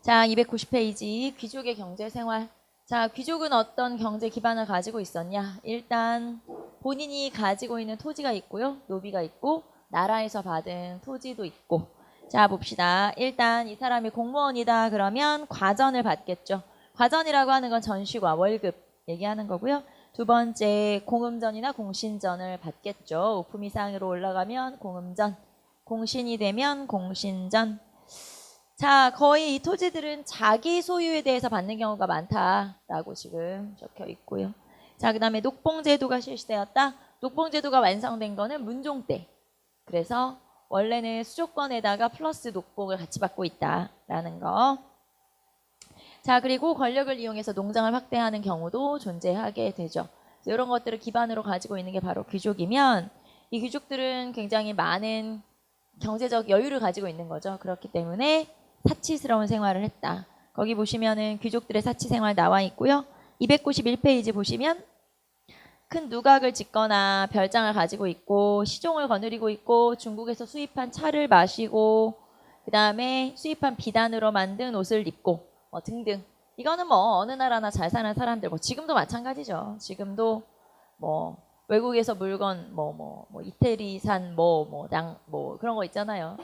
자, 290페이지 귀족의 경제생활. 자, 귀족은 어떤 경제 기반을 가지고 있었냐? 일단 본인이 가지고 있는 토지가 있고요. 노비가 있고 나라에서 받은 토지도 있고. 자, 봅시다. 일단 이 사람이 공무원이다 그러면 과전을 받겠죠. 과전이라고 하는 건 전시과 월급 얘기하는 거고요. 두 번째 공음전이나 공신전을 받겠죠. 오품 이상으로 올라가면 공음전, 공신이 되면 공신전. 자, 거의 이 토지들은 자기 소유에 대해서 받는 경우가 많다라고 지금 적혀 있고요. 자, 그 다음에 녹봉제도가 실시되었다. 녹봉제도가 완성된 거는 문종 때. 그래서 원래는 수조권에다가 플러스 녹봉을 같이 받고 있다라는 거. 자, 그리고 권력을 이용해서 농장을 확대하는 경우도 존재하게 되죠. 이런 것들을 기반으로 가지고 있는 게 바로 귀족이면 이 귀족들은 굉장히 많은 경제적 여유를 가지고 있는 거죠. 그렇기 때문에 사치스러운 생활을 했다. 거기 보시면은 귀족들의 사치 생활 나와 있고요. 291페이지 보시면 큰 누각을 짓거나 별장을 가지고 있고 시종을 거느리고 있고 중국에서 수입한 차를 마시고 그 다음에 수입한 비단으로 만든 옷을 입고 등등. 이거는 뭐 어느 나라나 잘 사는 사람들 지금도 마찬가지죠. 지금도 뭐 외국에서 물건 이태리산 그런 거 있잖아요.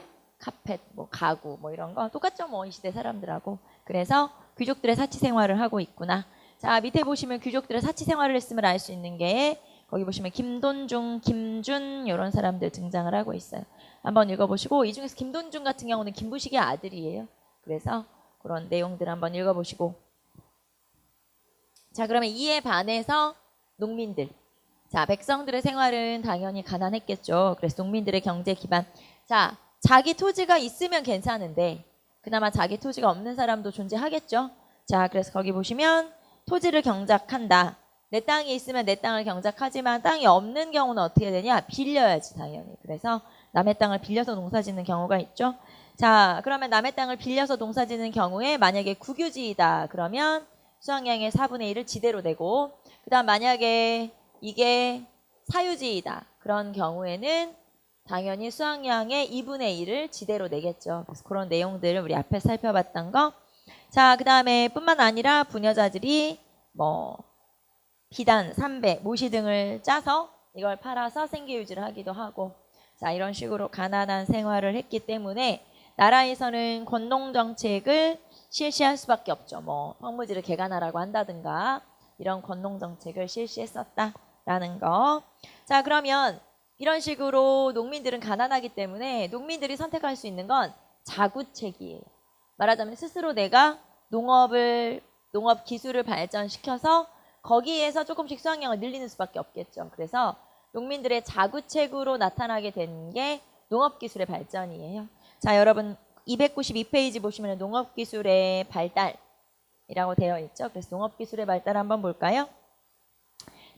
카펫, 가구, 이런 거 똑같죠, 이 시대 사람들하고. 그래서 귀족들의 사치 생활을 하고 있구나. 자, 밑에 보시면 귀족들의 사치 생활을 했음을 알 수 있는 게 거기 보시면 김돈중, 김준 이런 사람들 등장을 하고 있어요. 한번 읽어보시고 이 중에서 김돈중 같은 경우는 김부식의 아들이에요. 그래서 그런 내용들 한번 읽어보시고. 자, 그러면 이에 반해서 농민들. 자, 백성들의 생활은 당연히 가난했겠죠. 그래서 농민들의 경제 기반. 자, 자기 토지가 있으면 괜찮은데 그나마 자기 토지가 없는 사람도 존재하겠죠. 자, 그래서 거기 보시면 토지를 경작한다. 내 땅이 있으면 내 땅을 경작하지만 땅이 없는 경우는 어떻게 되냐? 빌려야지 당연히. 그래서 남의 땅을 빌려서 농사짓는 경우가 있죠. 자, 그러면 남의 땅을 빌려서 농사짓는 경우에 만약에 국유지이다. 그러면 수확량의 4분의 1을 지대로 내고 그 다음 만약에 이게 사유지이다. 그런 경우에는 당연히 수확량의 2분의 1을 지대로 내겠죠. 그래서 그런 내용들을 우리 앞에 살펴봤던 거. 자, 그 다음에 뿐만 아니라 부녀자들이 비단, 삼배, 모시 등을 짜서 이걸 팔아서 생계 유지를 하기도 하고 자, 이런 식으로 가난한 생활을 했기 때문에 나라에서는 권농정책을 실시할 수밖에 없죠. 황무지를 개간하라고 한다든가 이런 권농정책을 실시했었다라는 거. 자, 그러면 이런 식으로 농민들은 가난하기 때문에 농민들이 선택할 수 있는 건 자구책이에요. 말하자면 스스로 내가 농업 기술을 발전시켜서 거기에서 조금씩 수확량을 늘리는 수밖에 없겠죠. 그래서 농민들의 자구책으로 나타나게 된 게 농업기술의 발전이에요. 자, 여러분 292페이지 보시면 농업기술의 발달이라고 되어 있죠. 그래서 농업기술의 발달 한번 볼까요?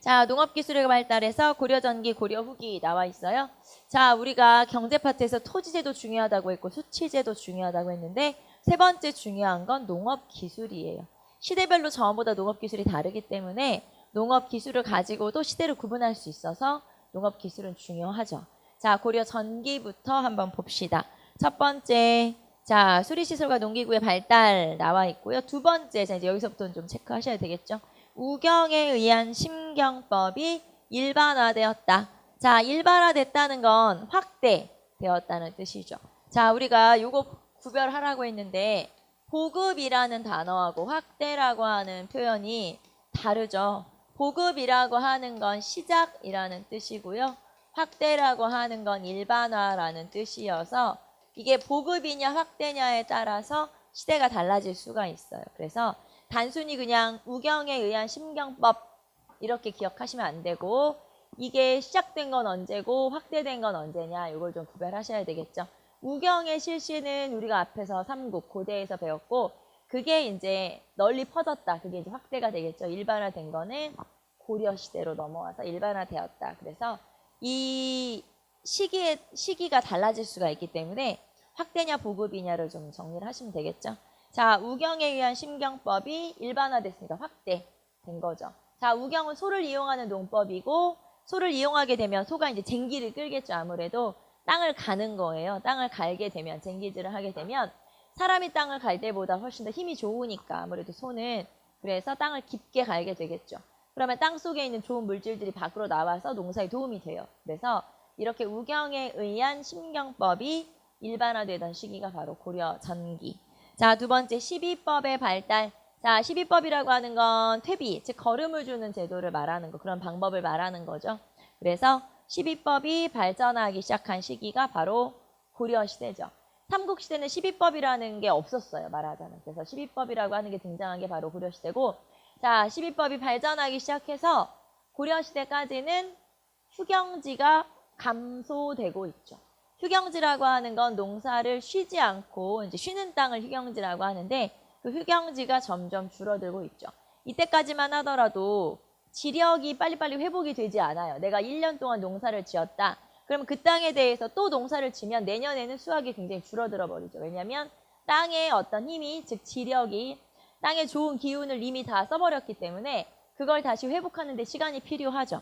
자, 농업기술의 발달에서 고려 전기, 고려 후기 나와 있어요. 자, 우리가 경제 파트에서 토지제도 중요하다고 했고 수치제도 중요하다고 했는데 세 번째 중요한 건 농업기술이에요. 시대별로 전보다 농업기술이 다르기 때문에 농업기술을 가지고도 시대를 구분할 수 있어서 농업기술은 중요하죠. 자, 고려 전기부터 한번 봅시다. 첫 번째, 자, 수리시설과 농기구의 발달 나와 있고요. 두 번째, 자, 이제 여기서부터는 좀 체크하셔야 되겠죠. 우경에 의한 심경법이 일반화되었다. 자, 일반화됐다는 건 확대되었다는 뜻이죠. 자, 우리가 요거 구별하라고 했는데 보급이라는 단어하고 확대라고 하는 표현이 다르죠. 보급이라고 하는 건 시작이라는 뜻이고요. 확대라고 하는 건 일반화라는 뜻이어서 이게 보급이냐 확대냐에 따라서 시대가 달라질 수가 있어요. 그래서 단순히 그냥 우경에 의한 심경법 이렇게 기억하시면 안 되고 이게 시작된 건 언제고 확대된 건 언제냐 이걸 좀 구별하셔야 되겠죠. 우경의 실시는 우리가 앞에서 삼국 고대에서 배웠고 그게 이제 널리 퍼졌다. 그게 이제 확대가 되겠죠. 일반화된 거는 고려 시대로 넘어와서 일반화되었다. 그래서 이 시기가 달라질 수가 있기 때문에 확대냐 보급이냐를 좀 정리를 하시면 되겠죠. 자, 우경에 의한 심경법이 일반화됐으니까 확대된 거죠. 자, 우경은 소를 이용하는 농법이고 소를 이용하게 되면 소가 이제 쟁기를 끌겠죠. 아무래도 땅을 가는 거예요. 땅을 갈게 되면 쟁기질을 하게 되면 사람이 땅을 갈 때보다 훨씬 더 힘이 좋으니까 아무래도 손은. 그래서 땅을 깊게 갈게 되겠죠. 그러면 땅 속에 있는 좋은 물질들이 밖으로 나와서 농사에 도움이 돼요. 그래서 이렇게 우경에 의한 심경법이 일반화되던 시기가 바로 고려 전기. 자, 두 번째 12법의 발달. 자, 12법이라고 하는 건 퇴비, 즉 거름을 주는 제도를 말하는 거, 그런 방법을 말하는 거죠. 그래서 12법이 발전하기 시작한 시기가 바로 고려 시대죠. 삼국시대는 12법이라는 게 없었어요, 말하자면. 그래서 12법이라고 하는 게 등장한 게 바로 고려 시대고, 자, 12법이 발전하기 시작해서 고려 시대까지는 휴경지가 감소되고 있죠. 휴경지라고 하는 건 농사를 쉬지 않고 이제 쉬는 땅을 휴경지라고 하는데 그 휴경지가 점점 줄어들고 있죠. 이때까지만 하더라도 지력이 빨리빨리 회복이 되지 않아요. 내가 1년 동안 농사를 지었다. 그러면 그 땅에 대해서 또 농사를 지면 내년에는 수확이 굉장히 줄어들어 버리죠. 왜냐하면 땅의 어떤 힘이, 즉 지력이 땅의 좋은 기운을 이미 다 써버렸기 때문에 그걸 다시 회복하는 데 시간이 필요하죠.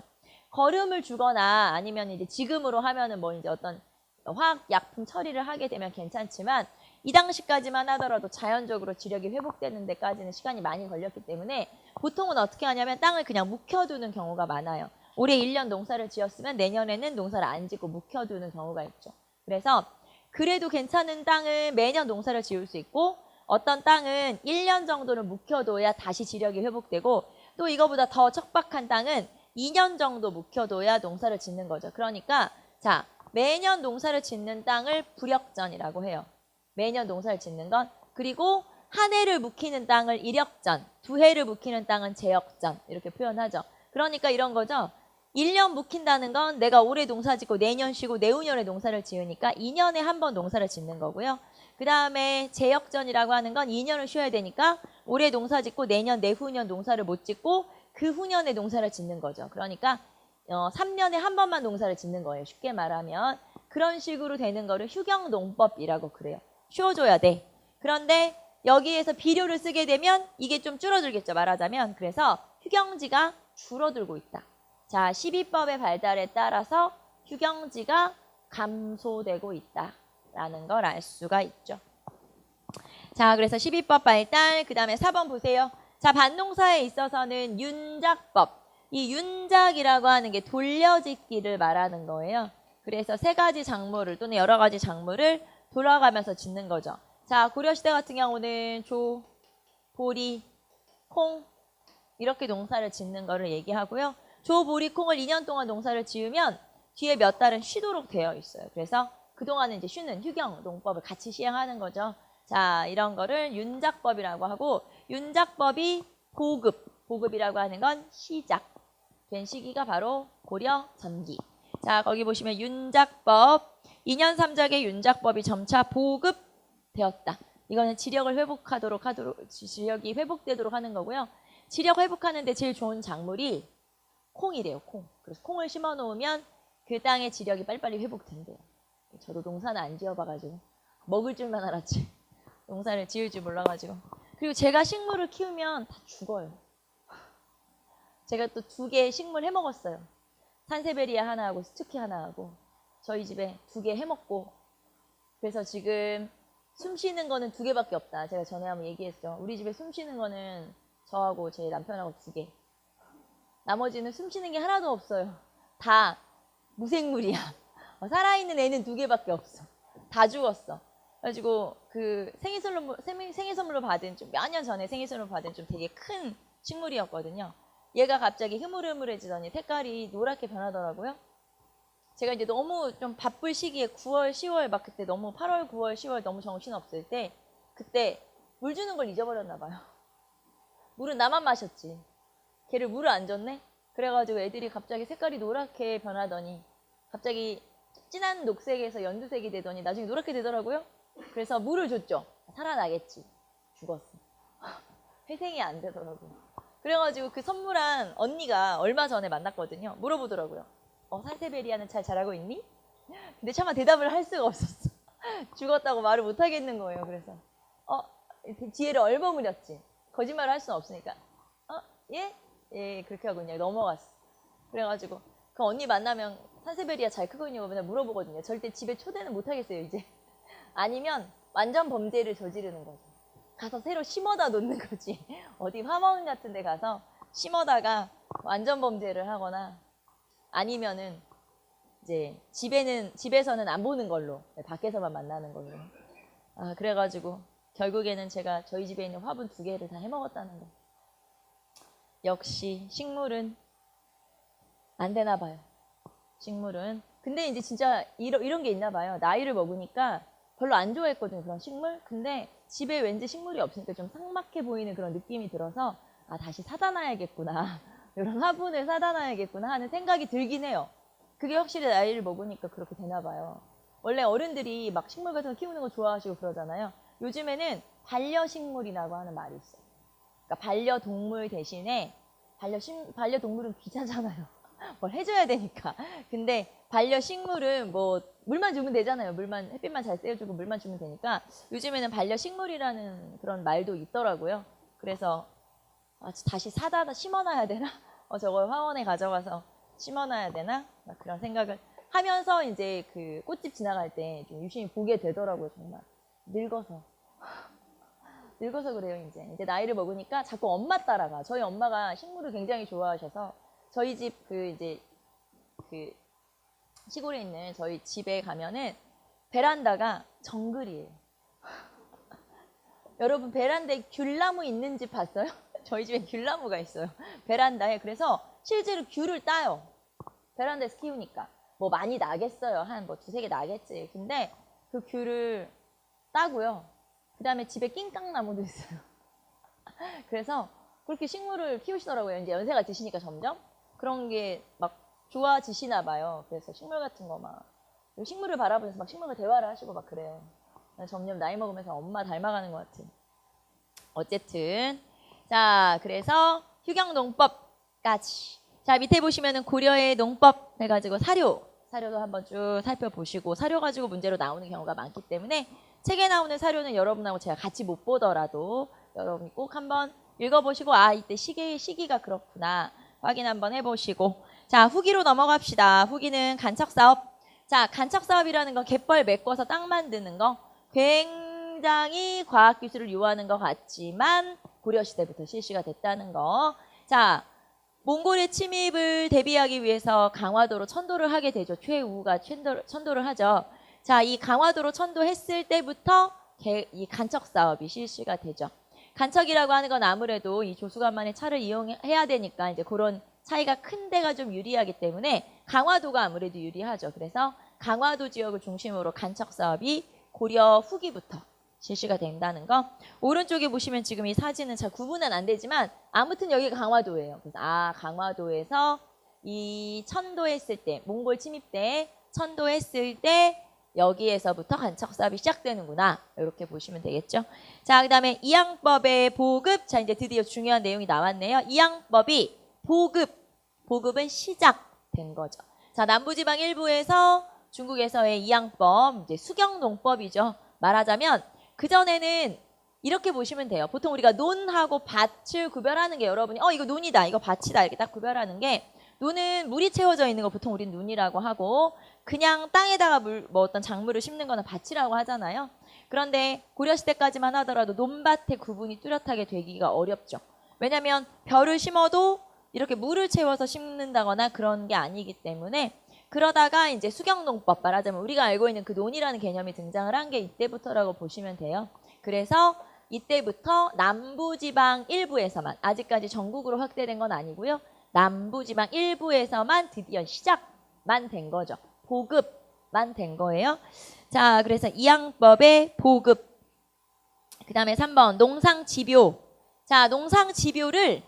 거름을 주거나 아니면 이제 지금으로 하면은 뭐 이제 어떤 화학 약품 처리를 하게 되면 괜찮지만 이 당시까지만 하더라도 자연적으로 지력이 회복되는 데까지는 시간이 많이 걸렸기 때문에 보통은 어떻게 하냐면 땅을 그냥 묵혀두는 경우가 많아요. 올해 1년 농사를 지었으면 내년에는 농사를 안 짓고 묵혀두는 경우가 있죠. 그래서 그래도 괜찮은 땅은 매년 농사를 지을 수 있고 어떤 땅은 1년 정도는 묵혀둬야 다시 지력이 회복되고 또 이거보다 더 척박한 땅은 2년 정도 묵혀둬야 농사를 짓는 거죠. 그러니까 자, 매년 농사를 짓는 땅을 부력전이라고 해요. 매년 농사를 짓는 건. 그리고 한 해를 묵히는 땅을 이력전, 두 해를 묵히는 땅은 제역전 이렇게 표현하죠. 그러니까 이런 거죠. 1년 묵힌다는 건 내가 올해 농사 짓고 내년 쉬고 내후년에 농사를 지으니까 2년에 한 번 농사를 짓는 거고요. 그 다음에 제역전이라고 하는 건 2년을 쉬어야 되니까 올해 농사 짓고 내년 내후년 농사를 못 짓고 그 후년에 농사를 짓는 거죠. 그러니까 3년에 한 번만 농사를 짓는 거예요. 쉽게 말하면. 그런 식으로 되는 거를 휴경농법이라고 그래요. 쉬어줘야 돼. 그런데 여기에서 비료를 쓰게 되면 이게 좀 줄어들겠죠. 말하자면. 그래서 휴경지가 줄어들고 있다. 자, 12법의 발달에 따라서 휴경지가 감소되고 있다라는 걸 알 수가 있죠. 자, 그래서 12법 발달, 그 다음에 4번 보세요. 자, 밭농사에 있어서는 윤작법. 이 윤작이라고 하는 게 돌려짓기를 말하는 거예요. 그래서 세 가지 작물을 또는 여러 가지 작물을 돌아가면서 짓는 거죠. 자, 고려시대 같은 경우는 조, 보리, 콩 이렇게 농사를 짓는 거를 얘기하고요. 조, 보리, 콩을 2년 동안 농사를 지으면 뒤에 몇 달은 쉬도록 되어 있어요. 그래서 그동안은 이제 쉬는 휴경 농법을 같이 시행하는 거죠. 자, 이런 거를 윤작법이라고 하고 윤작법이 보급이라고 하는 건 시작된 시기가 바로 고려 전기. 자, 거기 보시면 윤작법, 2년 3작의 윤작법이 점차 보급되었다. 이거는 지력을 지력이 회복되도록 하는 거고요. 지력 회복하는데 제일 좋은 작물이 콩이래요, 콩. 그래서 콩을 심어 놓으면 그 땅의 지력이 빨리빨리 회복된대요. 저도 농사는 안 지어봐가지고 먹을 줄만 알았지. 농사를 지을 줄 몰라가지고. 그리고 제가 식물을 키우면 다 죽어요. 제가 또 2개 식물 해먹었어요. 산세베리아 하나 하고 스투키 하나 하고 저희 집에 2개 해먹고. 그래서 지금 숨 쉬는 거는 2개밖에 없다. 제가 전에 한번 얘기했죠. 우리 집에 숨 쉬는 거는 저하고 제 남편하고 2개. 나머지는 숨 쉬는 게 하나도 없어요. 다 무생물이야. 살아있는 애는 2개밖에 없어. 다 죽었어. 그래가지고 그 생일 선물로 받은 좀 몇 년 전에 생일 선물로 받은 좀 되게 큰 식물이었거든요. 얘가 갑자기 흐물흐물해지더니 색깔이 노랗게 변하더라고요. 제가 이제 너무 좀 바쁠 시기에 9월, 10월 막 그때 너무 8월, 9월, 10월 너무 정신없을 때 그때 물 주는 걸 잊어버렸나 봐요. 물은 나만 마셨지. 걔를 물을 안 줬네? 그래가지고 애들이 갑자기 색깔이 노랗게 변하더니 갑자기 진한 녹색에서 연두색이 되더니 나중에 노랗게 되더라고요. 그래서 물을 줬죠. 살아나겠지. 죽었어. 회생이 안 되더라고요. 그래가지고 그 선물한 언니가 얼마 전에 만났거든요. 물어보더라고요. 산세베리아는 잘 자라고 있니? 근데 차마 대답을 할 수가 없었어. 죽었다고 말을 못 하겠는 거예요. 그래서 뒤에를 얼버무렸지. 거짓말을 할 수는 없으니까. 예? 예, 그렇게 하고 그냥 넘어갔어. 그래가지고 그 언니 만나면 산세베리아 잘 크고 있냐고 맨날 물어보거든요. 절대 집에 초대는 못 하겠어요, 이제. 아니면 완전 범죄를 저지르는 거죠. 가서 새로 심어다 놓는 거지. 어디 화원 같은 데 가서 심어다가 완전 범죄를 하거나 아니면은 이제 집에서는 안 보는 걸로, 밖에서만 만나는 걸로. 아, 그래가지고 결국에는 제가 저희 집에 있는 화분 2개를 다 해먹었다는 거. 역시 식물은 안 되나 봐요. 식물은. 근데 이제 진짜 이런 게 있나 봐요. 나이를 먹으니까 별로 안 좋아했거든요, 그런 식물. 근데 집에 왠지 식물이 없으니까 좀 삭막해 보이는 그런 느낌이 들어서 아, 다시 사다 놔야겠구나. 이런 화분을 사다 놔야겠구나 하는 생각이 들긴 해요. 그게 확실히 나이를 먹으니까 그렇게 되나 봐요. 원래 어른들이 막 식물 같은 거 키우는 거 좋아하시고 그러잖아요. 요즘에는 반려식물이라고 하는 말이 있어요. 그러니까 반려동물 대신에 반려동물은 귀찮잖아요. 뭘 해줘야 되니까. 근데 반려식물은 뭐 물만 주면 되잖아요. 햇빛만 잘 쐬어주고 물만 주면 되니까 요즘에는 반려식물이라는 그런 말도 있더라고요. 그래서 아, 다시 사다 심어놔야 되나? 저걸 화원에 가져가서 심어놔야 되나? 막 그런 생각을 하면서 이제 그 꽃집 지나갈 때 좀 유심히 보게 되더라고요. 정말 늙어서 그래요. 이제 나이를 먹으니까 자꾸 엄마 따라가. 저희 엄마가 식물을 굉장히 좋아하셔서 저희 집 그 시골에 있는 저희 집에 가면은 베란다가 정글이에요. 여러분 베란다에 귤나무 있는 집 봤어요? 저희 집에 귤나무가 있어요. 베란다에. 그래서 실제로 귤을 따요. 베란다에서 키우니까. 뭐 많이 나겠어요. 한 뭐 2-3개 나겠지. 근데 그 귤을 따고요. 그 다음에 집에 낑깡나무도 있어요. 그래서 그렇게 식물을 키우시더라고요. 이제 연세가 드시니까 점점. 그런 게 막 좋아지시나 봐요. 그래서 식물 같은 거 막 식물을 바라보면서 막 식물과 대화를 하시고 막 그래요. 점점 나이 먹으면서 엄마 닮아가는 것 같은. 어쨌든 자, 그래서 휴경농법까지. 자, 밑에 보시면은 고려의 농법 해가지고 사료도 한번 쭉 살펴보시고 사료 가지고 문제로 나오는 경우가 많기 때문에 책에 나오는 사료는 여러분하고 제가 같이 못 보더라도 여러분이 꼭 한번 읽어보시고 아, 이때 시기가 그렇구나 확인 한번 해보시고. 자, 후기로 넘어갑시다. 후기는 간척사업. 자, 간척사업이라는 건 갯벌 메꿔서 땅 만드는 거. 굉장히 과학기술을 요하는 것 같지만 고려시대부터 실시가 됐다는 거. 자, 몽골의 침입을 대비하기 위해서 강화도로 천도를 하게 되죠. 최우가 천도를 하죠. 자, 이 강화도로 천도했을 때부터 이 간척사업이 실시가 되죠. 간척이라고 하는 건 아무래도 이 조수간만의 차를 이용해야 되니까 이제 그런 차이가 큰 데가 좀 유리하기 때문에 강화도가 아무래도 유리하죠. 그래서 강화도 지역을 중심으로 간척사업이 고려 후기부터 실시가 된다는 거. 오른쪽에 보시면 지금 이 사진은 잘 구분은 안 되지만 아무튼 여기가 강화도예요. 그래서 아, 강화도에서 이 천도했을 때, 몽골 침입 때 천도했을 때 여기에서부터 간척사업이 시작되는구나. 이렇게 보시면 되겠죠. 자, 그 다음에 이양법의 보급. 자, 이제 드디어 중요한 내용이 나왔네요. 이양법이 보급은 시작된 거죠. 자, 남부지방 일부에서 중국에서의 이양법, 이제 수경농법이죠. 말하자면 그전에는 이렇게 보시면 돼요. 보통 우리가 논하고 밭을 구별하는 게 여러분이 이거 논이다, 이거 밭이다 이렇게 딱 구별하는 게 논은 물이 채워져 있는 거 보통 우린 논이라고 하고 그냥 땅에다가 뭐 어떤 작물을 심는 거는 밭이라고 하잖아요. 그런데 고려시대까지만 하더라도 논밭의 구분이 뚜렷하게 되기가 어렵죠. 왜냐하면 벼를 심어도 이렇게 물을 채워서 심는다거나 그런 게 아니기 때문에 그러다가 이제 수경농법 말하자면 우리가 알고 있는 그 논이라는 개념이 등장을 한 게 이때부터라고 보시면 돼요. 그래서 이때부터 남부지방 일부에서만 아직까지 전국으로 확대된 건 아니고요. 남부지방 일부에서만 드디어 시작만 된 거죠. 보급만 된 거예요. 자, 그래서 이양법의 보급. 그 다음에 3번 농상지표. 자, 농상지표를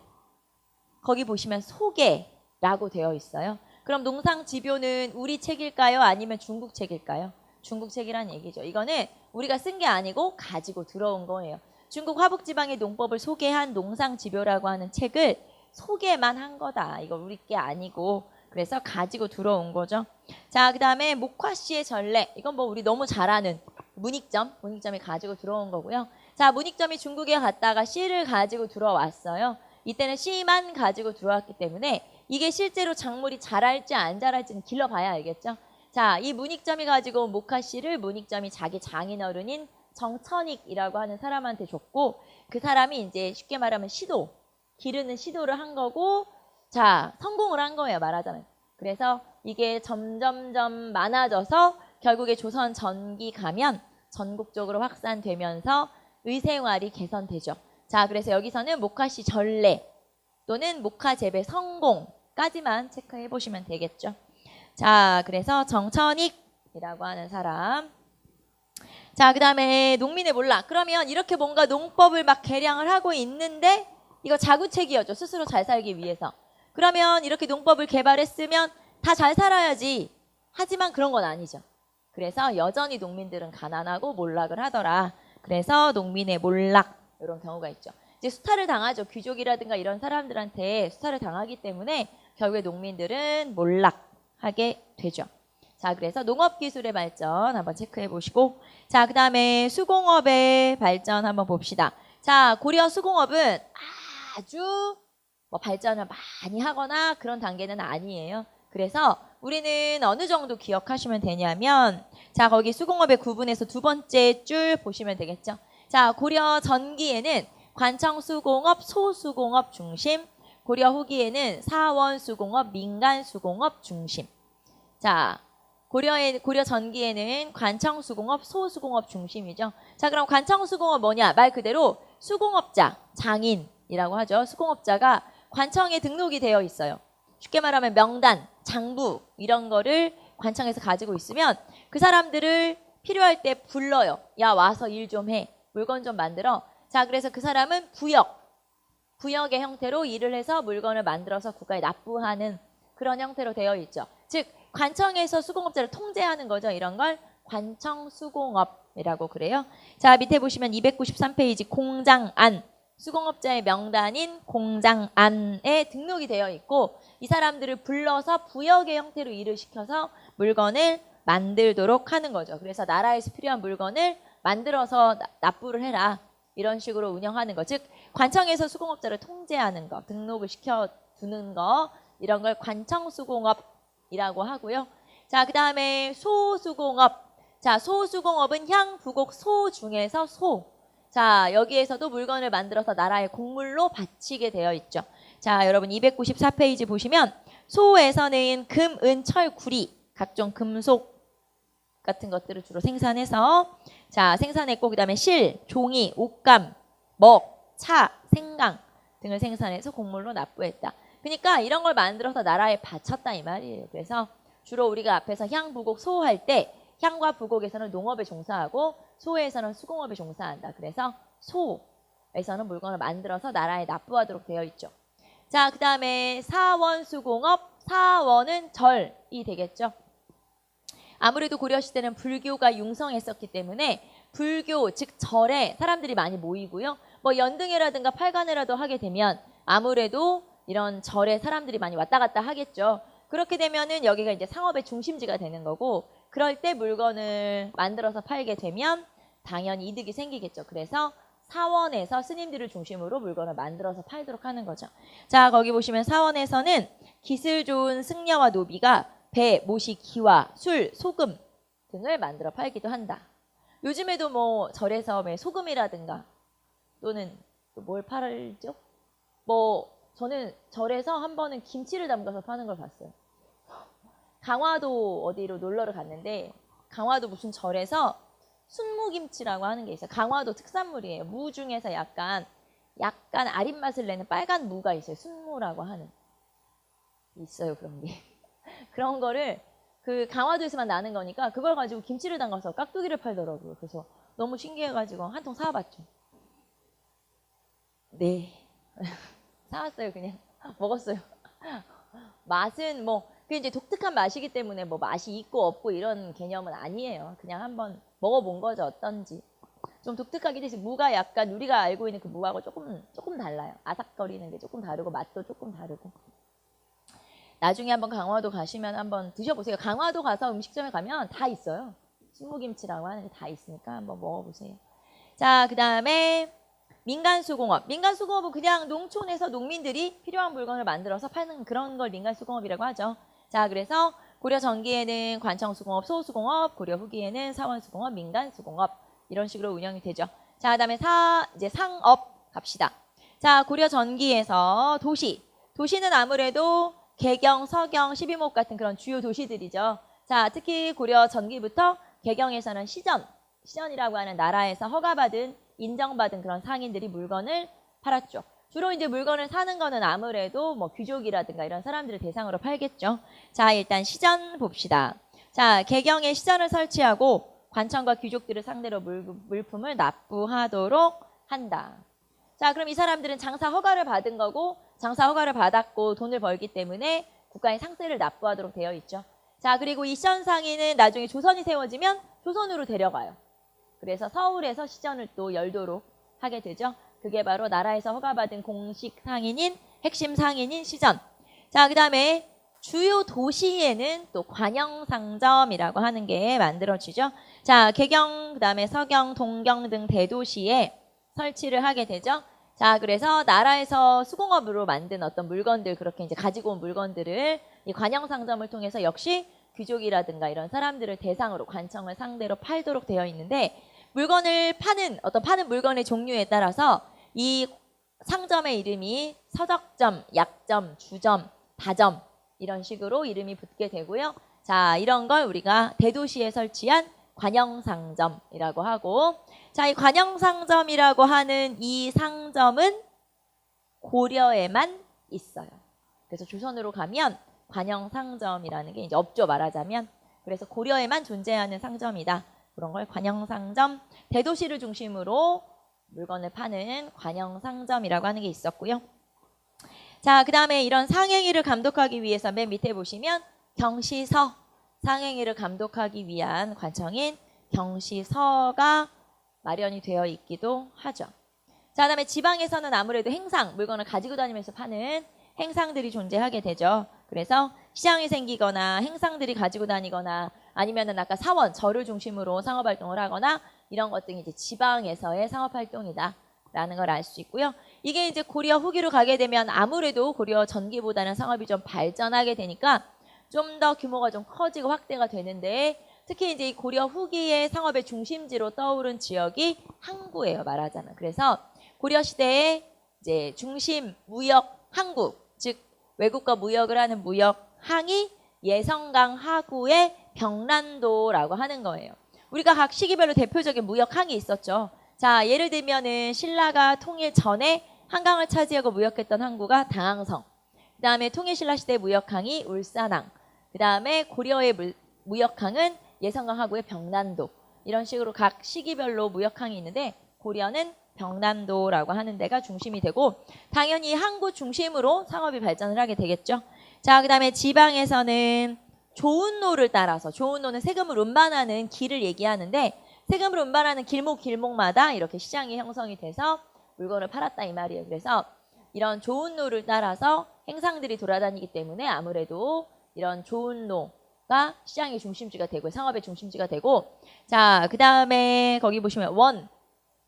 거기 보시면 소개라고 되어 있어요. 그럼 농상지표는 우리 책일까요? 아니면 중국 책일까요? 중국 책이란 얘기죠. 이거는 우리가 쓴 게 아니고 가지고 들어온 거예요. 중국 화북지방의 농법을 소개한 농상지표라고 하는 책을 소개만 한 거다. 이거 우리 게 아니고 그래서 가지고 들어온 거죠. 자, 그 다음에 목화씨의 전래. 이건 뭐 우리 너무 잘 아는 문익점이 가지고 들어온 거고요. 자, 문익점이 중국에 갔다가 씨를 가지고 들어왔어요. 이때는 씨만 가지고 들어왔기 때문에 이게 실제로 작물이 자랄지 안 자랄지는 길러봐야 알겠죠. 자, 이 문익점이 가지고 온 목화씨를 문익점이 자기 장인어른인 정천익이라고 하는 사람한테 줬고 그 사람이 이제 쉽게 말하면 기르는 시도를 한 거고 자 성공을 한 거예요 말하자면. 그래서 이게 점점점 많아져서 결국에 조선 전기 가면 전국적으로 확산되면서 의생활이 개선되죠. 자 그래서 여기서는 목화씨 전래 또는 목화 재배 성공까지만 체크해 보시면 되겠죠. 자 그래서 정천익이라고 하는 사람. 자 그 다음에 농민의 몰락. 그러면 이렇게 뭔가 농법을 막 개량을 하고 있는데 이거 자구책이었죠. 스스로 잘 살기 위해서. 그러면 이렇게 농법을 개발했으면 다 잘 살아야지. 하지만 그런 건 아니죠. 그래서 여전히 농민들은 가난하고 몰락을 하더라. 그래서 농민의 몰락 이런 경우가 있죠. 이제 수탈을 당하죠. 귀족이라든가 이런 사람들한테 수탈을 당하기 때문에 결국에 농민들은 몰락하게 되죠. 자, 그래서 농업기술의 발전 한번 체크해 보시고 자, 그 다음에 수공업의 발전 한번 봅시다. 자, 고려 수공업은 아주 뭐 발전을 많이 하거나 그런 단계는 아니에요. 그래서 우리는 어느 정도 기억하시면 되냐면 자, 거기 수공업의 구분에서 두 번째 줄 보시면 되겠죠. 자, 고려 전기에는 관청수공업, 소수공업 중심, 고려 후기에는 사원수공업, 민간수공업 중심. 자, 고려 전기에는 관청수공업, 소수공업 중심이죠. 자, 그럼 관청수공업 뭐냐? 말 그대로 수공업자, 장인이라고 하죠. 수공업자가 관청에 등록이 되어 있어요. 쉽게 말하면 명단, 장부 이런 거를 관청에서 가지고 있으면 그 사람들을 필요할 때 불러요. 야 와서 일 좀 해. 물건 좀 만들어. 자 그래서 그 사람은 부역의 형태로 일을 해서 물건을 만들어서 국가에 납부하는 그런 형태로 되어 있죠. 즉 관청에서 수공업자를 통제하는 거죠. 이런 걸 관청수공업이라고 그래요. 자 밑에 보시면 293페이지 공장안. 수공업자의 명단인 공장안에 등록이 되어 있고 이 사람들을 불러서 부역의 형태로 일을 시켜서 물건을 만들도록 하는 거죠. 그래서 나라에서 필요한 물건을 만들어서 납부를 해라. 이런 식으로 운영하는 거. 즉 관청에서 수공업자를 통제하는 거, 등록을 시켜두는 거 이런 걸 관청수공업이라고 하고요. 자, 그 다음에 소수공업. 자, 소수공업은 향, 부곡, 소 중에서 소. 자, 여기에서도 물건을 만들어서 나라의 곡물로 바치게 되어 있죠. 자, 여러분 294페이지 보시면 소에서는 금, 은, 철, 구리, 각종 금속 같은 것들을 주로 생산해서 자, 생산했고 그다음에 실, 종이, 옷감, 먹, 차, 생강 등을 생산해서 곡물로 납부했다. 그러니까 이런 걸 만들어서 나라에 바쳤다 이 말이에요. 그래서 주로 우리가 앞에서 향, 부곡, 소 할 때 향과 부곡에서는 농업에 종사하고 소에서는 수공업에 종사한다. 그래서 소에서는 물건을 만들어서 나라에 납부하도록 되어 있죠. 자, 그 다음에 사원수공업, 사원은 절이 되겠죠. 아무래도 고려시대는 불교가 융성했었기 때문에 불교, 즉 절에 사람들이 많이 모이고요. 뭐 연등회라든가 팔간회라도 하게 되면 아무래도 이런 절에 사람들이 많이 왔다 갔다 하겠죠. 그렇게 되면은 여기가 이제 상업의 중심지가 되는 거고 그럴 때 물건을 만들어서 팔게 되면 당연히 이득이 생기겠죠. 그래서 사원에서 스님들을 중심으로 물건을 만들어서 팔도록 하는 거죠. 자, 거기 보시면 사원에서는 기술 좋은 승려와 노비가 배, 모시, 기와, 술, 소금 등을 만들어 팔기도 한다. 요즘에도 뭐 절에서 소금이라든가 또는 또 뭘 팔죠? 뭐 저는 절에서 한 번은 김치를 담가서 파는 걸 봤어요. 강화도 어디로 놀러를 갔는데 강화도 무슨 절에서 순무김치라고 하는 게 있어요. 강화도 특산물이에요. 무 중에서 약간 아린 맛을 내는 빨간 무가 있어요. 순무라고 하는. 있어요, 그런 게. 그런 거를 그 강화도에서만 나는 거니까 그걸 가지고 김치를 담가서 깍두기를 팔더라고요. 그래서 너무 신기해가지고 한 통 사와봤죠. 네. 사왔어요, 그냥. 먹었어요. 맛은 뭐, 그게 이제 독특한 맛이기 때문에 뭐 맛이 있고 없고 이런 개념은 아니에요. 그냥 한번 먹어본 거죠, 어떤지. 좀 독특하긴 해서 무가 약간 우리가 알고 있는 그 무하고 조금 달라요. 아삭거리는 게 조금 다르고 맛도 조금 다르고. 나중에 한번 강화도 가시면 한번 드셔보세요. 강화도 가서 음식점에 가면 다 있어요. 순무김치라고 하는 게 다 있으니까 한번 먹어보세요. 자, 그 다음에 민간수공업. 민간수공업은 그냥 농촌에서 농민들이 필요한 물건을 만들어서 파는 그런 걸 민간수공업이라고 하죠. 자, 그래서 고려 전기에는 관청수공업, 소수공업, 고려 후기에는 사원수공업, 민간수공업 이런 식으로 운영이 되죠. 자, 그다음에 이제 상업 갑시다. 자, 고려 전기에서 도시는 아무래도 개경, 서경, 12목 같은 그런 주요 도시들이죠. 자, 특히 고려 전기부터 개경에서는 시전이라고 하는 나라에서 허가받은 인정받은 그런 상인들이 물건을 팔았죠. 주로 이제 물건을 사는 거는 아무래도 뭐 귀족이라든가 이런 사람들을 대상으로 팔겠죠. 자, 일단 시전 봅시다. 자, 개경에 시전을 설치하고 관청과 귀족들을 상대로 물품을 납부하도록 한다. 자, 그럼 이 사람들은 장사 허가를 받은 거고 장사 허가를 받았고 돈을 벌기 때문에 국가에 상세를 납부하도록 되어 있죠. 자, 그리고 이 시전 상인은 나중에 조선이 세워지면 조선으로 데려가요. 그래서 서울에서 시전을 또 열도록 하게 되죠. 그게 바로 나라에서 허가받은 공식 상인인 핵심 상인인 시전. 자, 그 다음에 주요 도시에는 또 관영상점이라고 하는 게 만들어지죠. 자, 개경, 그 다음에 서경, 동경 등 대도시에 설치를 하게 되죠. 자, 그래서 나라에서 수공업으로 만든 어떤 물건들, 그렇게 이제 가지고 온 물건들을 이 관영상점을 통해서 역시 귀족이라든가 이런 사람들을 대상으로 관청을 상대로 팔도록 되어 있는데, 물건을 파는 물건의 종류에 따라서 이 상점의 이름이 서적점, 약점, 주점, 다점 이런 식으로 이름이 붙게 되고요. 자, 이런 걸 우리가 대도시에 설치한 관영상점이라고 하고, 자, 이 관영상점이라고 하는 이 상점은 고려에만 있어요. 그래서 조선으로 가면 관영상점이라는 게 이제 없죠, 말하자면. 그래서 고려에만 존재하는 상점이다. 그런 걸 관영상점, 대도시를 중심으로 물건을 파는 관영상점이라고 하는 게 있었고요. 자, 그 다음에 이런 상행위를 감독하기 위해서 맨 밑에 보시면 경시서, 상행위를 감독하기 위한 관청인 경시서가 마련이 되어 있기도 하죠. 자, 그 다음에 지방에서는 아무래도 행상, 물건을 가지고 다니면서 파는 행상들이 존재하게 되죠. 그래서 시장이 생기거나 행상들이 가지고 다니거나 아니면은 아까 사원, 절을 중심으로 상업활동을 하거나 이런 것들이 이제 지방에서의 상업활동이다 라는 걸 알 수 있고요. 이게 이제 고려 후기로 가게 되면 아무래도 고려 전기보다는 상업이 좀 발전하게 되니까 좀 더 규모가 좀 커지고 확대가 되는데, 특히 이제 이 고려 후기의 상업의 중심지로 떠오른 지역이 항구예요, 말하자면. 그래서 고려 시대에 이제 중심 무역 항구, 즉 외국과 무역을 하는 무역항이 예성강 하구의 병란도라고 하는 거예요. 우리가 각 시기별로 대표적인 무역항이 있었죠. 자, 예를 들면은 신라가 통일 전에 한강을 차지하고 무역했던 항구가 당항성. 그 다음에 통일신라 시대 무역항이 울산항. 그 다음에 고려의 무역항은 예성강 하구의 병란도. 이런 식으로 각 시기별로 무역항이 있는데 고려는 병란도라고 하는 데가 중심이 되고, 당연히 항구 중심으로 상업이 발전을 하게 되겠죠. 자, 그 다음에 지방에서는 좋은 노를 따라서, 좋은 노는 세금을 운반하는 길을 얘기하는데, 세금을 운반하는 길목마다 이렇게 시장이 형성이 돼서 물건을 팔았다 이 말이에요. 그래서 이런 좋은 노를 따라서 행상들이 돌아다니기 때문에 아무래도 이런 좋은 노가 시장의 중심지가 되고 상업의 중심지가 되고, 자, 그 다음에 거기 보시면 원,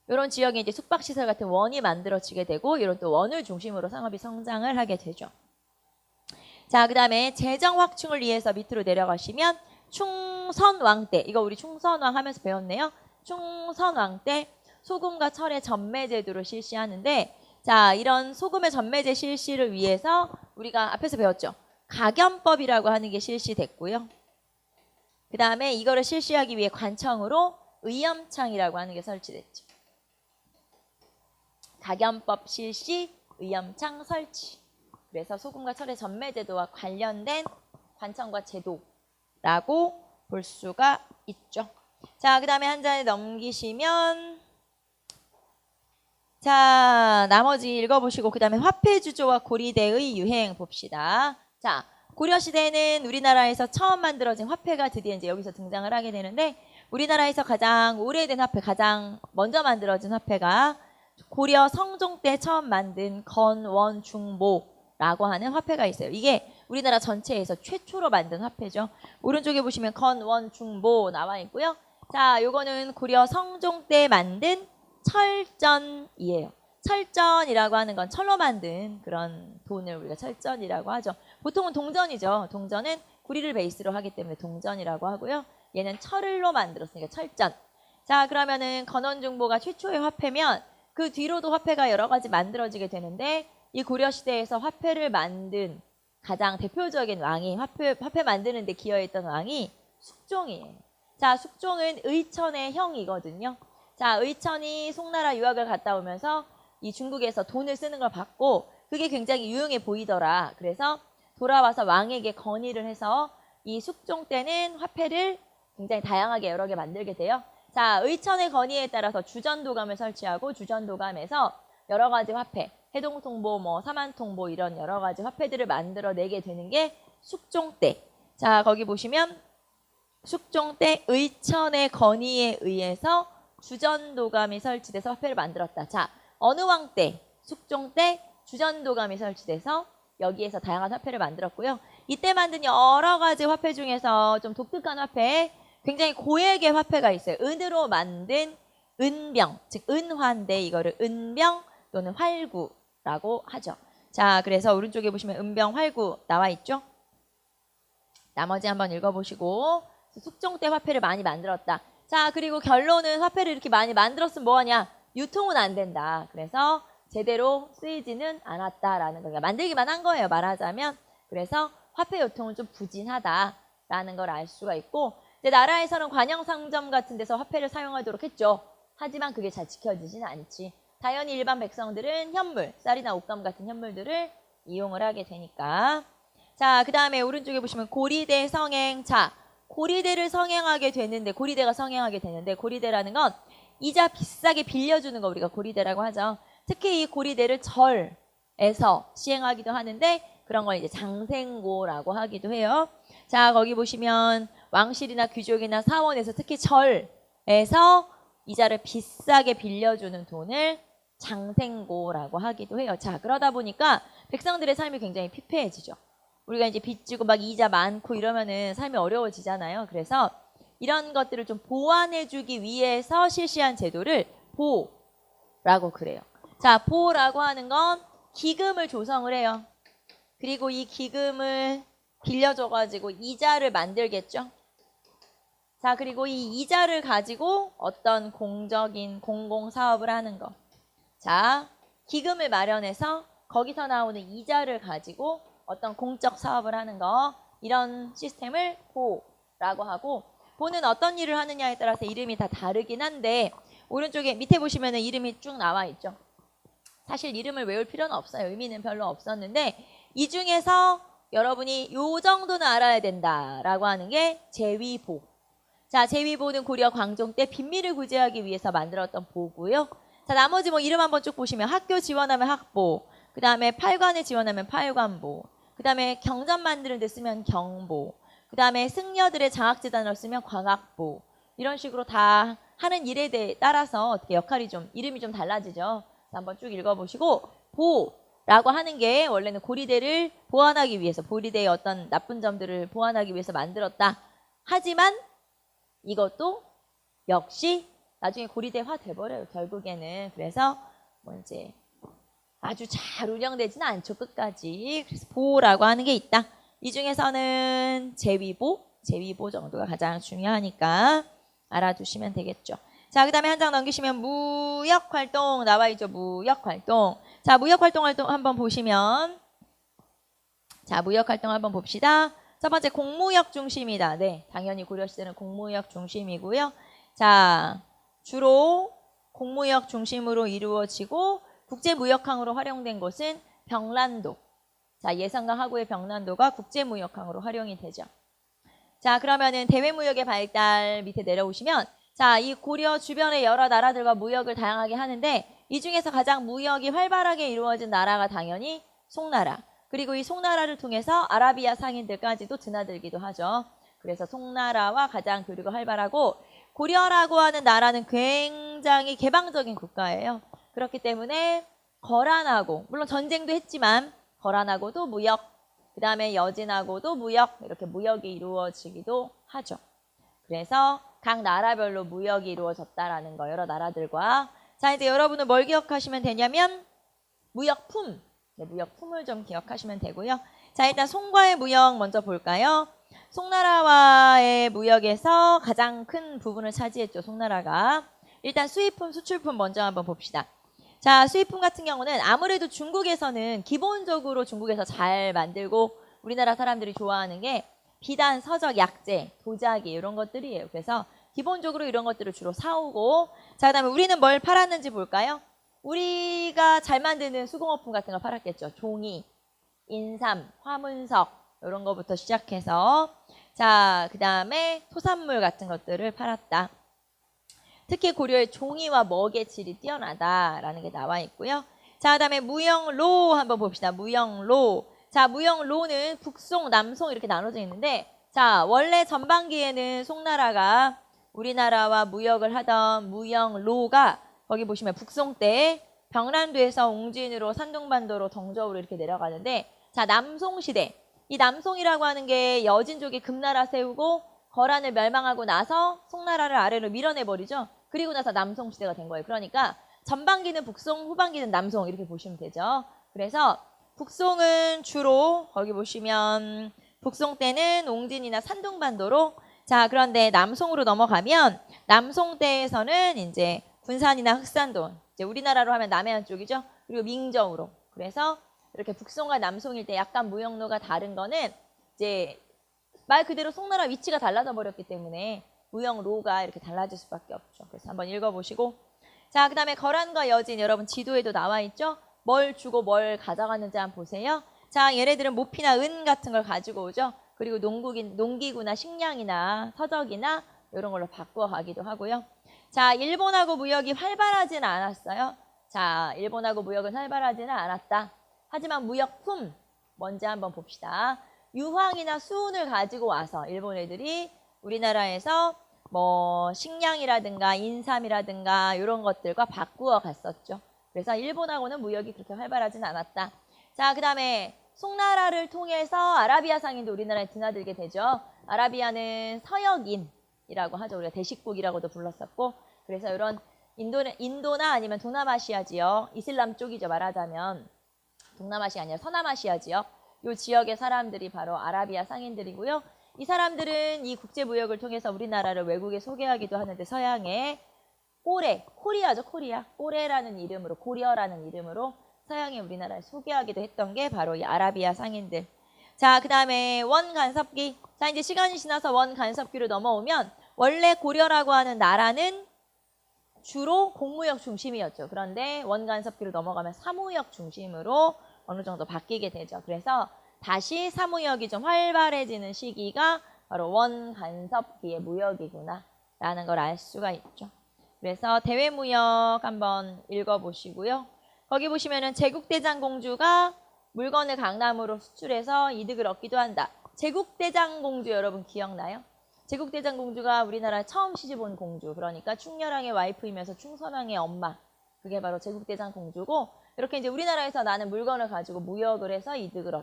이런 지역에 이제 숙박시설 같은 원이 만들어지게 되고, 이런 또 원을 중심으로 상업이 성장을 하게 되죠. 자, 그 다음에 재정 확충을 위해서 밑으로 내려가시면 충선왕 때, 이거 우리 충선왕 하면서 배웠네요. 충선왕 때 소금과 철의 전매 제도를 실시하는데, 자, 이런 소금의 전매제 실시를 위해서 우리가 앞에서 배웠죠. 가견법이라고 하는 게 실시됐고요. 그 다음에 이거를 실시하기 위해 관청으로 의염창이라고 하는 게 설치됐죠. 가견법 실시, 의염창 설치. 그래서 소금과 철의 전매제도와 관련된 관청과 제도라고 볼 수가 있죠. 자, 그 다음에 한 잔에 넘기시면, 자, 나머지 읽어보시고 그 다음에 화폐주조와 고리대의 유행 봅시다. 자, 고려시대는 우리나라에서 처음 만들어진 화폐가 드디어 이제 여기서 등장을 하게 되는데, 우리나라에서 가장 오래된 화폐, 가장 먼저 만들어진 화폐가 고려 성종 때 처음 만든 건원중모라고 하는 화폐가 있어요. 이게 우리나라 전체에서 최초로 만든 화폐죠. 오른쪽에 보시면 건원중모 나와 있고요. 자, 요거는 고려 성종 때 만든 철전이에요. 철전이라고 하는 건 철로 만든 그런 돈을 우리가 철전이라고 하죠. 보통은 동전이죠. 동전은 구리를 베이스로 하기 때문에 동전이라고 하고요. 얘는 철로 만들었으니까 철전. 자, 그러면은 건원중보가 최초의 화폐면 그 뒤로도 화폐가 여러 가지 만들어지게 되는데 이 고려시대에서 화폐를 만든 가장 대표적인 왕이 화폐 만드는 데 기여했던 왕이 숙종이에요. 자, 숙종은 의천의 형이거든요. 자, 의천이 송나라 유학을 갔다 오면서 이 중국에서 돈을 쓰는 걸 봤고 그게 굉장히 유용해 보이더라. 그래서 돌아와서 왕에게 건의를 해서 이 숙종 때는 화폐를 굉장히 다양하게 여러 개 만들게 돼요. 자, 의천의 건의에 따라서 주전도감을 설치하고 주전도감에서 여러 가지 화폐, 해동통보, 사만통보 이런 여러 가지 화폐들을 만들어내게 되는 게 숙종 때. 자, 거기 보시면 숙종 때 의천의 건의에 의해서 주전도감이 설치돼서 화폐를 만들었다. 자, 어느 왕 때? 숙종 때 주전도감이 설치돼서 여기에서 다양한 화폐를 만들었고요. 이때 만든 여러 가지 화폐 중에서 좀 독특한 화폐, 굉장히 고액의 화폐가 있어요. 은으로 만든 은병, 즉 은화인데 이거를 은병 또는 활구라고 하죠. 자, 그래서 오른쪽에 보시면 은병, 활구 나와 있죠. 나머지 한번 읽어보시고 숙종 때 화폐를 많이 만들었다. 자, 그리고 결론은 화폐를 이렇게 많이 만들었으면 뭐하냐? 유통은 안 된다. 그래서 제대로 쓰이지는 않았다라는 거. 만들기만 한 거예요, 말하자면. 그래서 화폐 유통은 좀 부진하다라는 걸 알 수가 있고 이제 나라에서는 관영상점 같은 데서 화폐를 사용하도록 했죠. 하지만 그게 잘 지켜지지는 않지. 당연히 일반 백성들은 현물, 쌀이나 옷감 같은 현물들을 이용을 하게 되니까. 자, 그 다음에 오른쪽에 보시면 고리대 성행. 자, 고리대를 성행하게 되는데 고리대가 성행하게 되는데 고리대라는 건 이자 비싸게 빌려주는 거 우리가 고리대라고 하죠. 특히 이 고리대를 절에서 시행하기도 하는데 그런 걸 이제 장생고라고 하기도 해요. 자, 거기 보시면 왕실이나 귀족이나 사원에서 특히 절에서 이자를 비싸게 빌려주는 돈을 장생고라고 하기도 해요. 자, 그러다 보니까 백성들의 삶이 굉장히 피폐해지죠. 우리가 이제 빚지고 막 이자 많고 이러면은 삶이 어려워지잖아요. 그래서 이런 것들을 좀 보완해주기 위해서 실시한 제도를 보라고 그래요. 자, 보라고 하는 건 기금을 조성을 해요. 그리고 이 기금을 빌려줘가지고 이자를 만들겠죠. 자, 그리고 이 이자를 가지고 어떤 공적인 공공사업을 하는 거. 자, 기금을 마련해서 거기서 나오는 이자를 가지고 어떤 공적 사업을 하는 거. 이런 시스템을 보라고 하고 보는 어떤 일을 하느냐에 따라서 이름이 다 다르긴 한데 오른쪽에 밑에 보시면은 이름이 쭉 나와 있죠. 사실 이름을 외울 필요는 없어요. 의미는 별로 없었는데 이 중에서 여러분이 요 정도는 알아야 된다라고 하는 게 제위보. 자, 제위보는 고려 광종 때 빈민을 구제하기 위해서 만들었던 보고요. 자, 나머지 이름 한번 쭉 보시면 학교 지원하면 학보, 그 다음에 팔관을 지원하면 팔관보, 그 다음에 경전 만드는 데 쓰면 경보, 그 다음에 승려들의 장학재단을 쓰면 광학보. 이런 식으로 다 하는 일에 따라서 어떻게 역할이 이름이 좀 달라지죠. 한번 쭉 읽어보시고 보라고 하는 게 원래는 고리대를 보완하기 위해서 고리대의 어떤 나쁜 점들을 보완하기 위해서 만들었다. 하지만 이것도 역시 나중에 고리대화 돼버려요. 결국에는. 그래서 이제 아주 잘 운영되지는 않죠. 끝까지. 그래서 보라고 하는 게 있다. 이 중에서는 제위보 정도가 가장 중요하니까 알아두시면 되겠죠. 자, 그 다음에 한 장 넘기시면 무역활동 나와 있죠. 무역활동. 자, 무역활동 한번 보시면 자, 무역활동 한번 봅시다. 첫 번째 공무역 중심이다. 네, 당연히 고려시대는 공무역 중심이고요. 자, 주로 공무역 중심으로 이루어지고 국제무역항으로 활용된 곳은 병란도. 자, 예산강 하구의 병란도가 국제무역항으로 활용이 되죠. 자, 그러면은 대외무역의 발달 밑에 내려오시면 자, 이 고려 주변의 여러 나라들과 무역을 다양하게 하는데 이 중에서 가장 무역이 활발하게 이루어진 나라가 당연히 송나라. 그리고 이 송나라를 통해서 아라비아 상인들까지도 드나들기도 하죠. 그래서 송나라와 가장 교류가 활발하고 고려라고 하는 나라는 굉장히 개방적인 국가예요. 그렇기 때문에 거란하고 물론 전쟁도 했지만 거란하고도 무역, 그 다음에 여진하고도 무역, 이렇게 무역이 이루어지기도 하죠. 그래서 각 나라별로 무역이 이루어졌다라는 거, 여러 나라들과. 자, 이제 여러분은 뭘 기억하시면 되냐면 무역품, 네, 무역품을 좀 기억하시면 되고요. 자, 일단 송과의 무역 먼저 볼까요? 송나라와의 무역에서 가장 큰 부분을 차지했죠. 송나라가. 일단 수입품, 수출품 먼저 한번 봅시다. 자, 수입품 같은 경우는 아무래도 중국에서는 기본적으로 중국에서 잘 만들고 우리나라 사람들이 좋아하는 게 비단, 서적, 약재, 도자기 이런 것들이에요. 그래서 기본적으로 이런 것들을 주로 사오고, 자, 그다음에 우리는 뭘 팔았는지 볼까요? 우리가 잘 만드는 수공업품 같은 걸 팔았겠죠. 종이, 인삼, 화문석 이런 거부터 시작해서, 자, 그다음에 토산물 같은 것들을 팔았다. 특히 고려의 종이와 먹의 질이 뛰어나다라는 게 나와 있고요. 자, 그다음에 무역로 한번 봅시다. 무역로. 자, 무역로는 북송, 남송 이렇게 나눠져 있는데, 자, 원래 전반기에는 송나라가 우리나라와 무역을 하던 무역로가 거기 보시면 북송 때 병란도에서 옹진으로 산둥반도로 덩저우로 이렇게 내려가는데, 자, 남송시대. 이 남송이라고 하는 게 여진족이 금나라 세우고 거란을 멸망하고 나서 송나라를 아래로 밀어내버리죠. 그리고 나서 남송시대가 된 거예요. 그러니까 전반기는 북송, 후반기는 남송 이렇게 보시면 되죠. 그래서 북송은 주로 거기 보시면 북송 때는 옹진이나 산둥반도로, 자, 그런데 남송으로 넘어가면 남송 때에서는 이제 군산이나 흑산도, 이제 우리나라로 하면 남해안 쪽이죠. 그리고 민정으로. 그래서 이렇게 북송과 남송일 때 약간 무역로가 다른 거는 이제 말 그대로 송나라 위치가 달라져 버렸기 때문에 무역로가 이렇게 달라질 수밖에 없죠. 그래서 한번 읽어보시고, 자, 그 다음에 거란과 여진 여러분 지도에도 나와 있죠. 뭘 주고 뭘 가져갔는지 한번 보세요. 자, 얘네들은 모피나 은 같은 걸 가지고 오죠. 그리고 농기구나 식량이나 서적이나 이런 걸로 바꾸어 가기도 하고요. 자, 일본하고 무역이 활발하지는 않았어요. 자, 일본하고 무역은 활발하지는 않았다. 하지만 무역품 먼저 한번 봅시다. 유황이나 수은을 가지고 와서 일본 애들이 우리나라에서 뭐 식량이라든가 인삼이라든가 이런 것들과 바꾸어 갔었죠. 그래서 일본하고는 무역이 그렇게 활발하지는 않았다. 자, 그 다음에 송나라를 통해서 아라비아 상인도 우리나라에 드나들게 되죠. 아라비아는 서역인이라고 하죠. 우리가 대식국이라고도 불렀었고, 그래서 이런 인도나 아니면 동남아시아 지역, 이슬람 쪽이죠. 말하자면 동남아시아 아니라 서남아시아 지역, 이 지역의 사람들이 바로 아라비아 상인들이고요. 이 사람들은 이 국제무역을 통해서 우리나라를 외국에 소개하기도 하는데, 서양에 코리아죠. 꼬레라는 이름으로, 고려라는 이름으로 서양에 우리나라를 소개하기도 했던 게 바로 이 아라비아 상인들. 자, 그 다음에 원간섭기. 자, 이제 시간이 지나서 원간섭기로 넘어오면 원래 고려라고 하는 나라는 주로 공무역 중심이었죠. 그런데 원간섭기로 넘어가면 사무역 중심으로 어느 정도 바뀌게 되죠. 그래서 다시 사무역이 좀 활발해지는 시기가 바로 원간섭기의 무역이구나 라는 걸 알 수가 있죠. 그래서 대외무역 한번 읽어보시고요. 거기 보시면은 제국대장공주가 물건을 강남으로 수출해서 이득을 얻기도 한다. 제국대장공주 여러분 기억나요? 제국대장공주가 우리나라에 처음 시집온 공주, 그러니까 충렬왕의 와이프이면서 충선왕의 엄마, 그게 바로 제국대장공주고, 이렇게 이제 우리나라에서 나는 물건을 가지고 무역을 해서 이득을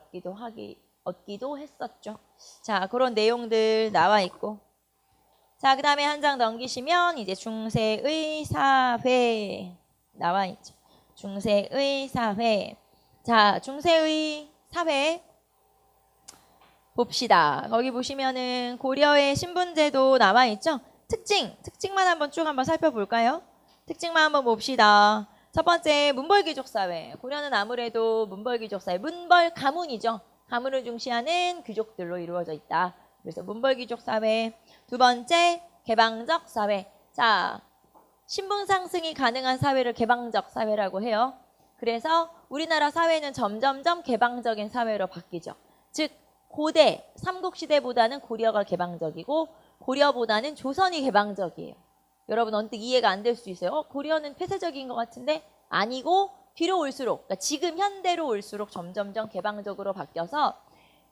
얻기도 했었죠. 자, 그런 내용들 나와 있고, 자, 그 다음에 한 장 넘기시면 이제 중세의 사회 나와 있죠. 중세의 사회. 자, 중세의 사회 봅시다. 거기 보시면은 고려의 신분제도 나와 있죠. 특징만 한번 살펴볼까요? 특징만 한번 봅시다. 첫 번째, 문벌귀족 사회. 고려는 아무래도 문벌귀족 사회, 문벌 가문이죠. 가문을 중시하는 귀족들로 이루어져 있다. 그래서 문벌귀족 사회. 두 번째, 개방적 사회. 자, 신분 상승이 가능한 사회를 개방적 사회라고 해요. 그래서 우리나라 사회는 점점점 개방적인 사회로 바뀌죠. 즉, 고대, 삼국시대보다는 고려가 개방적이고 고려보다는 조선이 개방적이에요. 여러분 언뜻 이해가 안 될 수 있어요. 고려는 폐쇄적인 것 같은데 아니고 뒤로 올수록, 그러니까 지금 현대로 올수록 점점점 개방적으로 바뀌어서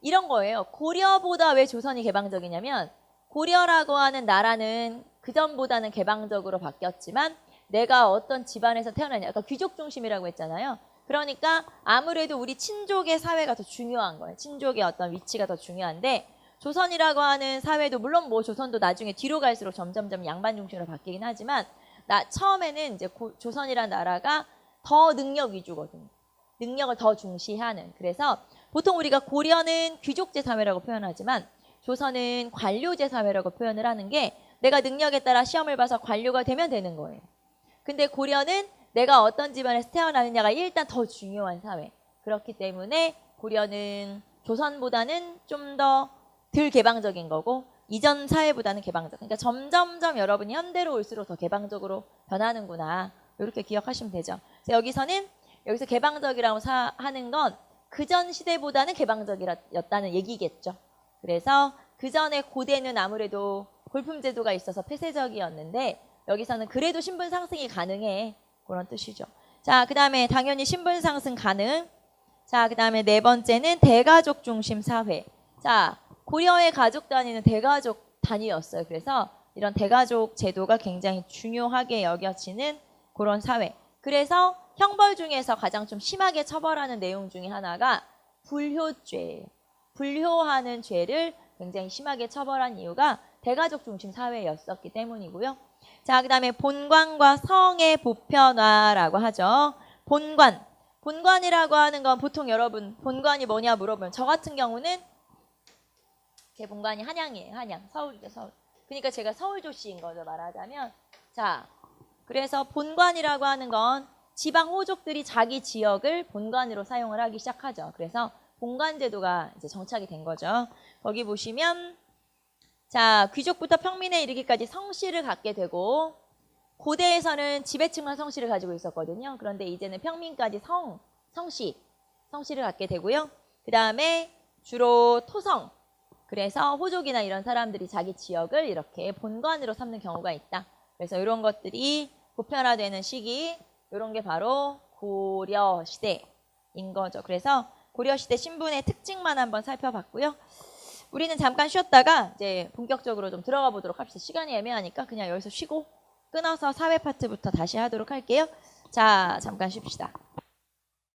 이런 거예요. 고려보다 왜 조선이 개방적이냐면 고려라고 하는 나라는 그전보다는 개방적으로 바뀌었지만 내가 어떤 집안에서 태어나냐, 아까 귀족 중심이라고 했잖아요. 그러니까 아무래도 우리 친족의 사회가 더 중요한 거예요. 친족의 어떤 위치가 더 중요한데 조선이라고 하는 사회도 물론 뭐 조선도 나중에 뒤로 갈수록 점점점 양반 중심으로 바뀌긴 하지만 처음에는 이제 조선이라는 나라가 더 능력 위주거든요. 능력을 더 중시하는. 그래서 보통 우리가 고려는 귀족제 사회라고 표현하지만 조선은 관료제 사회라고 표현을 하는 게 내가 능력에 따라 시험을 봐서 관료가 되면 되는 거예요. 근데 고려는 내가 어떤 집안에서 태어나느냐가 일단 더 중요한 사회. 그렇기 때문에 고려는 조선보다는 좀 더 덜 개방적인 거고 이전 사회보다는 개방적. 그러니까 점점점 여러분이 현대로 올수록 더 개방적으로 변하는구나. 이렇게 기억하시면 되죠. 그래서 여기서 개방적이라고 하는 건 그전 시대보다는 개방적이었다는 얘기겠죠. 그래서 그전에 고대는 아무래도 골품제도가 있어서 폐쇄적이었는데 여기서는 그래도 신분 상승이 가능해. 그런 뜻이죠. 자, 그 다음에 당연히 신분 상승 가능. 자, 그 다음에 네 번째는 대가족 중심 사회. 자, 고려의 가족 단위는 대가족 단위였어요. 그래서 이런 대가족 제도가 굉장히 중요하게 여겨지는 그런 사회. 그래서 형벌 중에서 가장 좀 심하게 처벌하는 내용 중에 하나가 불효죄예요. 불효하는 죄를 굉장히 심하게 처벌한 이유가 대가족 중심 사회였었기 때문이고요. 자, 그 다음에 본관과 성의 보편화라고 하죠. 본관이라고 하는 건 보통 여러분 본관이 뭐냐 물어보면 저 같은 경우는 제 본관이 한양이에요. 한양. 서울이죠. 서울. 그러니까 제가 서울조씨인 거죠. 말하자면. 자, 그래서 본관이라고 하는 건 지방 호족들이 자기 지역을 본관으로 사용을 하기 시작하죠. 그래서 본관제도가 이제 정착이 된 거죠. 거기 보시면 자, 귀족부터 평민에 이르기까지 성씨를 갖게 되고 고대에서는 지배층만 성씨를 가지고 있었거든요. 그런데 이제는 평민까지 성씨를 갖게 되고요. 그 다음에 주로 토성. 그래서 호족이나 이런 사람들이 자기 지역을 이렇게 본관으로 삼는 경우가 있다. 그래서 이런 것들이 보편화되는 시기, 이런 게 바로 고려시대인 거죠. 그래서 고려시대 신분의 특징만 한번 살펴봤고요. 우리는 잠깐 쉬었다가 이제 본격적으로 좀 들어가 보도록 합시다. 시간이 애매하니까 그냥 여기서 쉬고 끊어서 사회 파트부터 다시 하도록 할게요. 자, 잠깐 쉽시다.